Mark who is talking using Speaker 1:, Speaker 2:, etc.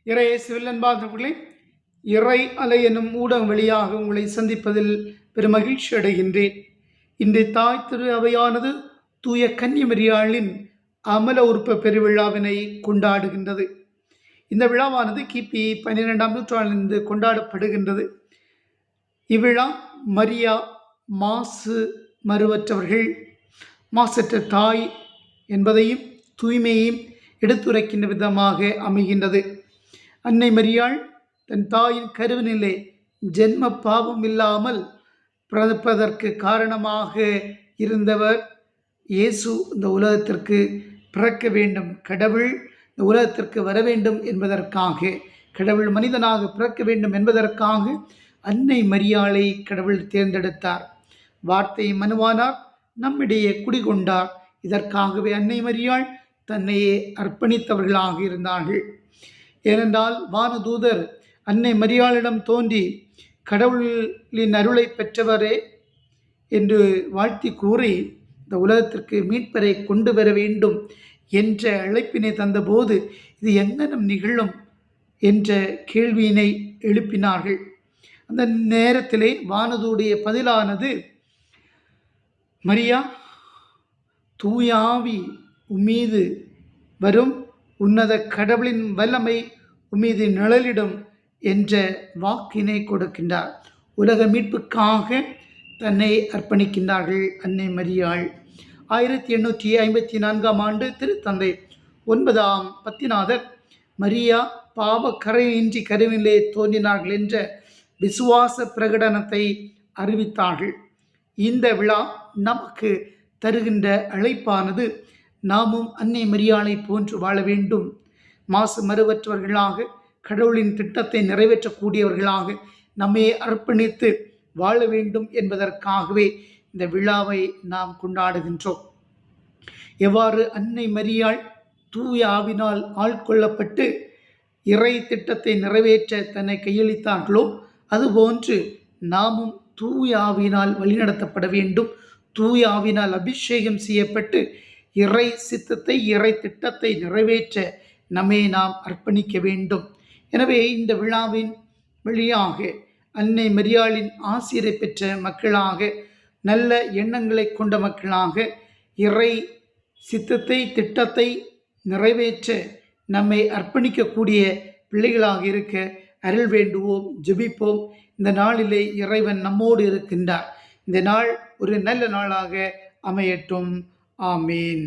Speaker 1: இறையேசுவில் அன்பார்ந்தவர்களே, இறை அலை என்னும் ஊடகம் வழியாக உங்களை சந்திப்பதில் பெரும் மகிழ்ச்சி அடைகின்றேன். இன்று தாய் திரு அவையானது தூய கன்னிமரியாளின் அமல உறுப்பு பெருவிழாவினை கொண்டாடுகின்றது. இந்த விழாவானது கிபி 12ஆம் நூற்றாண்டிலிருந்து கொண்டாடப்படுகின்றது. இவ்விழா மரியா மாசு மறுவற்றவர்கள், மாசற்ற தாய் என்பதையும் தூய்மையையும் எடுத்துரைக்கின்ற விதமாக அமைகின்றது. அன்னை மரியாள் தன் தாயின் கருவினிலே ஜென்ம பாவம் இல்லாமல் பிறப்பதற்கு காரணமாக இருந்தவர் இயேசு இந்த உலகத்திற்கு பிறக்க வேண்டும், கடவுள் இந்த உலகத்திற்கு வர வேண்டும் என்பதற்காக, கடவுள் மனிதனாக பிறக்க வேண்டும் என்பதற்காக அன்னை மரியாளை கடவுள் தேர்ந்தெடுத்தார். வார்த்தை மனுவானார், நம்மிடையே குடிகொண்டார். இதற்காகவே அன்னை மரியாள் தன்னையே அர்ப்பணித்தவர்களாக இருந்தார்கள். ஏனென்றால் வானதூதர் அன்னை மரியாளிடம் தோன்றி கடவுளின் அருளை பெற்றவரே என்று வாழ்த்தி கூறி இந்த உலகத்திற்கு மீட்பரை கொண்டு வர வேண்டும் என்ற அழைப்பினை தந்தபோது இது எங்கனம் நிகழும் என்ற கேள்வியினை எழுப்பினார்கள். அந்த நேரத்திலே வானதுடைய பதிலானது, மரியா, தூயாவி உம்மீது வரும், உன்னத கடவுளின் வல்லமை உம்மீது நிழலிடும் என்ற வாக்கினை கொடுக்கின்றார். உலக மீட்புக்காக தன்னை அர்ப்பணிக்கின்றார்கள் அன்னை மரியாள். 1854ஆம் ஆண்டு திருத்தந்தை 9ஆம் பத்திநாதர் மரியா பாவக்கரையின்றி கருவிலே தோன்றினார்கள் என்ற விசுவாச பிரகடனத்தை அறிவித்தார்கள். இந்த விழா நமக்கு தருகின்ற அழைப்பானது, நாமும் அன்னை மரியாளை போன்று வாழ வேண்டும், மாசு மறுவற்றவர்களாக கடவுளின் திட்டத்தை நிறைவேற்றக்கூடியவர்களாக நம்மை அர்ப்பணித்து வாழ வேண்டும் என்பதற்காகவே இந்த விழாவை நாம் கொண்டாடுகின்றோம். எவ்வாறு அன்னை மரியாள் தூய ஆவினால் ஆட்கொள்ளப்பட்டு இறை திட்டத்தை நிறைவேற்ற தன்னை கையளித்தார்களோ, அதுபோன்று நாமும் தூய ஆவினால் வழிநடத்தப்பட வேண்டும். தூய ஆவினால் அபிஷேகம் செய்யப்பட்டு இறை சித்தத்தை, இறை திட்டத்தை நிறைவேற்ற நம்மை நாம் அர்ப்பணிக்க வேண்டும். எனவே இந்த விழாவின் வழியாக அன்னை மரியாளின் ஆசிரை பெற்ற மக்களாக, நல்ல எண்ணங்களை கொண்ட மக்களாக, இறை சித்தத்தை, திட்டத்தை நிறைவேற்ற நம்மை அர்ப்பணிக்கக்கூடிய பிள்ளைகளாக இருக்க அருள் வேண்டுவோம், ஜெபிப்போம். இந்த நாளிலே இறைவன் நம்மோடு இருக்கின்றார். இந்த நாள் ஒரு நல்ல நாளாக அமையட்டும். ஆமீன்.